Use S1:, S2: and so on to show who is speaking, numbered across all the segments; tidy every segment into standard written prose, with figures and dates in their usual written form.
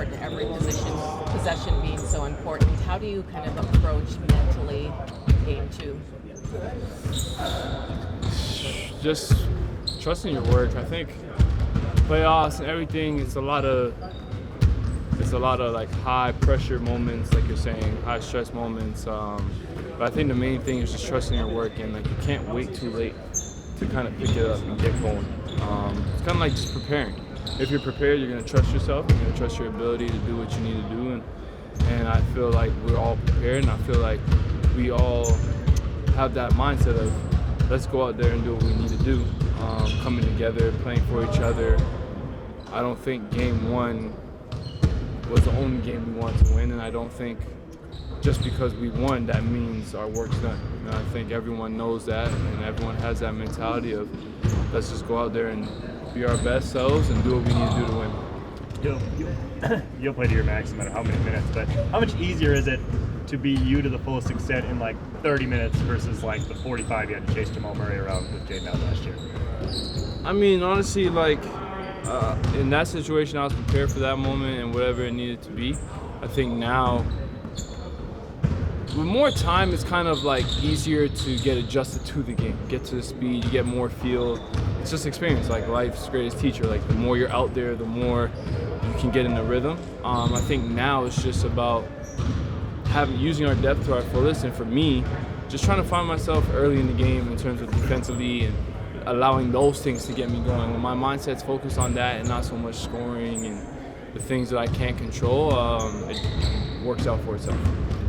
S1: important, every possession being so important. How do you kind of approach mentally game two?
S2: Just trusting your work. I think playoffs and everything, it's a lot of like high pressure moments, like you're saying, high stress moments. But I think the main thing is just trusting your work, and like you can't wait too late to kind of pick it up and get going. It's kind of like just preparing. If you're prepared, you're gonna trust yourself. You're gonna trust your ability to do what you need to do, and I feel like we're all prepared, and I feel like we all have that mindset of let's go out there and do what we need to do. Coming together, playing for each other. I don't think game one was the only game we wanted to win, and I don't think just because we won that means our work's done. And I think everyone knows that, and everyone has that mentality of let's just go out there and be our best selves and do what we need to do to win.
S3: You'll play to your max no matter how many minutes, but how much easier is it to be you to the fullest extent in like 30 minutes versus like the 45 you had to chase Jamal Murray around with Jaden out last year?
S2: I mean, honestly, like in that situation, I was prepared for that moment and whatever it needed to be. I think now, with more time, it's kind of like easier to get adjusted to the game, get to the speed, you get more feel. It's just experience, like life's greatest teacher. Like the more you're out there, the more you can get in the rhythm. I think now it's just about using our depth to our fullest, and for me, just trying to find myself early in the game in terms of defensively and allowing those things to get me going. When my mindset's focused on that and not so much scoring and the things that I can't control, it works out for itself.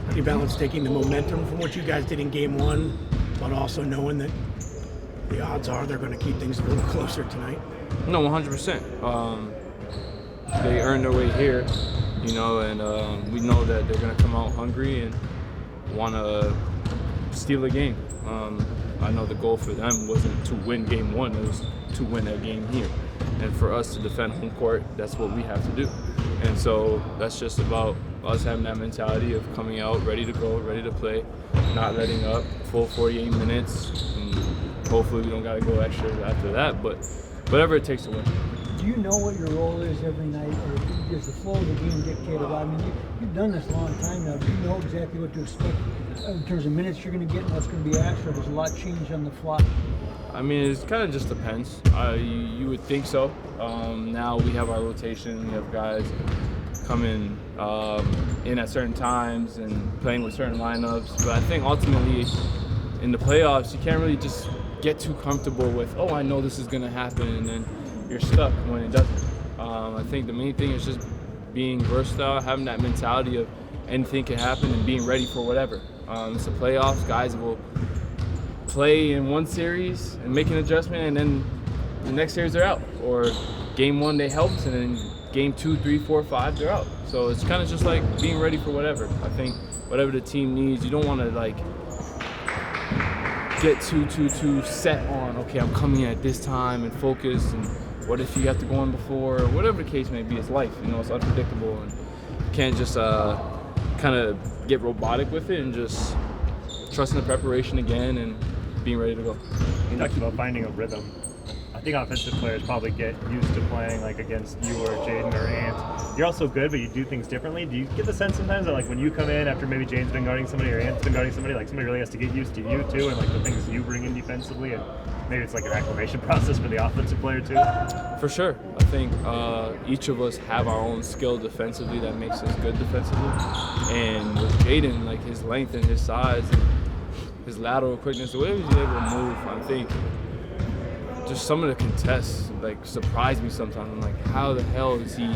S4: How do you balance taking the momentum from what you guys did in game one, but also knowing that the odds are they're going to keep things a little closer tonight?
S2: No, 100%. They earned their way here, you know, and we know that they're going to come out hungry and want to steal a game. I know the goal for them wasn't to win game one, it was to win that game here. And for us to defend home court, that's what we have to do. And so that's just about us having that mentality of coming out ready to go, ready to play, not letting up, full 48 minutes, and hopefully we don't got to go extra after that, but whatever it takes to win.
S5: Do you know what your role is every night, or does the flow of the game dictate it? I mean, you've done this a long time now. Do you know exactly what to expect in terms of minutes you're going to get and what's going to be asked, or does a lot change on the fly?
S2: I mean, it kind of just depends. You would think so. Now we have our rotation. We have guys coming in at certain times and playing with certain lineups. But I think ultimately in the playoffs, you can't really just get too comfortable with, oh, I know this is going to happen, and then you're stuck when it doesn't. I think the main thing is just being versatile, having that mentality of anything can happen and being ready for whatever. It's the playoffs. Guys will play in one series and make an adjustment, and then the next series they're out. Or game one they helped, and then game 2, 3, 4, 5 they're out. So it's kind of just like being ready for whatever. I think whatever the team needs, you don't want to like get too set on, okay, I'm coming at this time and focus, and what if you have to go in before, or whatever the case may be. It's life, you know, it's unpredictable, and you can't just kind of get robotic with it and just trusting the preparation again and being ready to go.
S3: You talked about finding a rhythm. I think offensive players probably get used to playing like against you or Jaden or Ant. You're also good, but you do things differently. Do you get the sense sometimes that like when you come in after maybe Jaden's been guarding somebody or Ant's been guarding somebody, like somebody really has to get used to you too, and like the things you bring in defensively, and maybe it's like an acclimation process for the offensive player too?
S2: For sure. I think each of us have our own skill defensively that makes us good defensively. And with Jaden, like his length and his size and his lateral quickness, the way he's able to move, I think just some of the contests like surprise me sometimes. I'm like, how the hell is he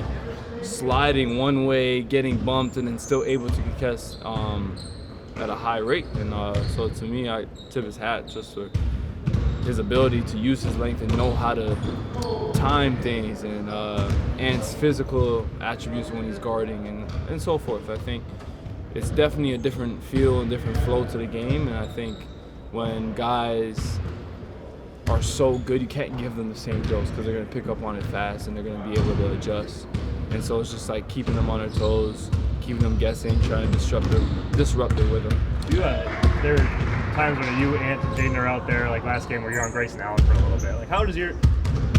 S2: sliding one way, getting bumped, and then still able to contest at a high rate? And so to me, I tip his hat just for his ability to use his length and know how to time things, and physical attributes when he's guarding and so forth. I think it's definitely a different feel and different flow to the game, and I think when guys are so good, you can't give them the same dose because they're going to pick up on it fast and they're going to be able to adjust. And so it's just like keeping them on their toes, keeping them guessing, trying to disrupt their rhythm.
S3: There are times when you and Jaden are out there, like last game where you're on Grayson Allen for a little bit. Like, how does your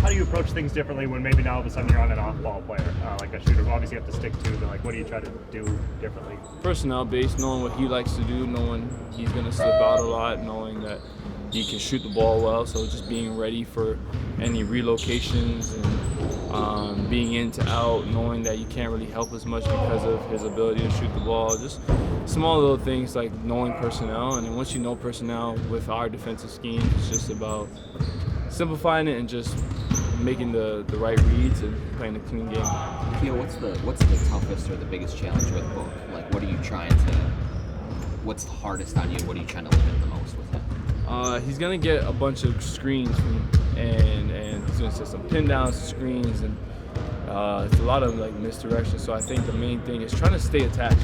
S3: how do you approach things differently when maybe now all of a sudden you're on an off-ball player, like a shooter? Obviously, you have to stick to, but like, what do you try to do differently?
S2: Personnel based, knowing what he likes to do, knowing he's gonna slip out a lot, knowing that he can shoot the ball well. So just being ready for any relocations and being in to out, knowing that you can't really help as much because of his ability to shoot the ball. Just small little things like knowing personnel, and then once you know personnel with our defensive scheme, it's just about simplifying it and just making the right reads and playing a clean game.
S6: Nickeil, what's the toughest or the biggest challenge with Book? Like, what are you trying to? What's the hardest on you? What are you trying to limit the most with him?
S2: He's gonna get a bunch of screens and he's gonna set some pin downs, screens, and it's a lot of like misdirection. So I think the main thing is trying to stay attached.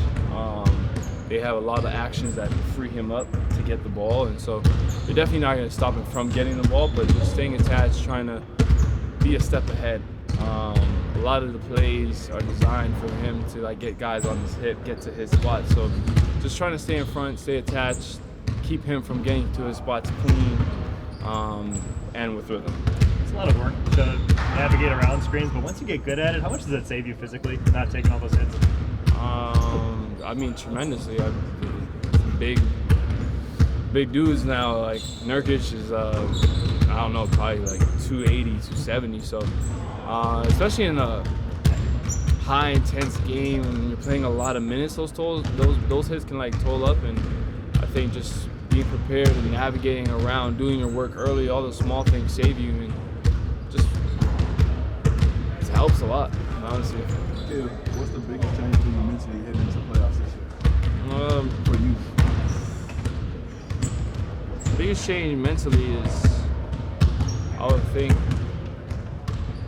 S2: They have a lot of actions that free him up to get the ball, and so you're definitely not gonna stop him from getting the ball, but just staying attached, trying to be a step ahead. A lot of the plays are designed for him to like get guys on his hip, get to his spot. So just trying to stay in front, stay attached, keep him from getting to his spots clean and with rhythm.
S3: It's a lot of work to navigate around screens, but once you get good at it, how much does it save you physically, not taking all those hits?
S2: I mean, tremendously. Big dudes now. Like Nurkic is, I don't know, probably like 280, 270. So, especially in a high intense game, when you're playing a lot of minutes, those hits can like toll up. And I think just being prepared and navigating around, doing your work early, all the small things save you, and just it helps a lot, honestly.
S7: Nickeil, what's the biggest change for you mentally heading into playoffs this year? For you?
S2: The biggest change mentally is, I would think,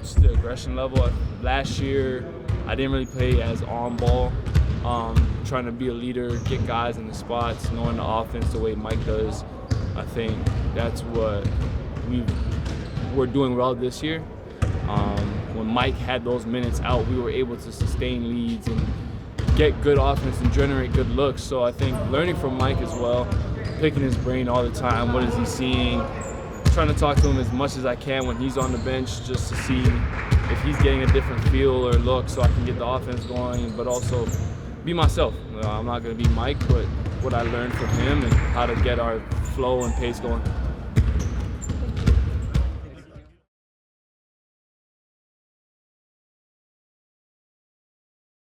S2: just the aggression level. Last year, I didn't really play as on ball, trying to be a leader, get guys in the spots, knowing the offense the way Mike does. I think that's what we're doing well this year. When Mike had those minutes out, we were able to sustain leads and get good offense and generate good looks. So I think learning from Mike as well, picking his brain all the time, what is he seeing, trying to talk to him as much as I can when he's on the bench just to see if he's getting a different feel or look so I can get the offense going, but also be myself. I'm not going to be Mike, but what I learned from him and how to get our flow and pace going.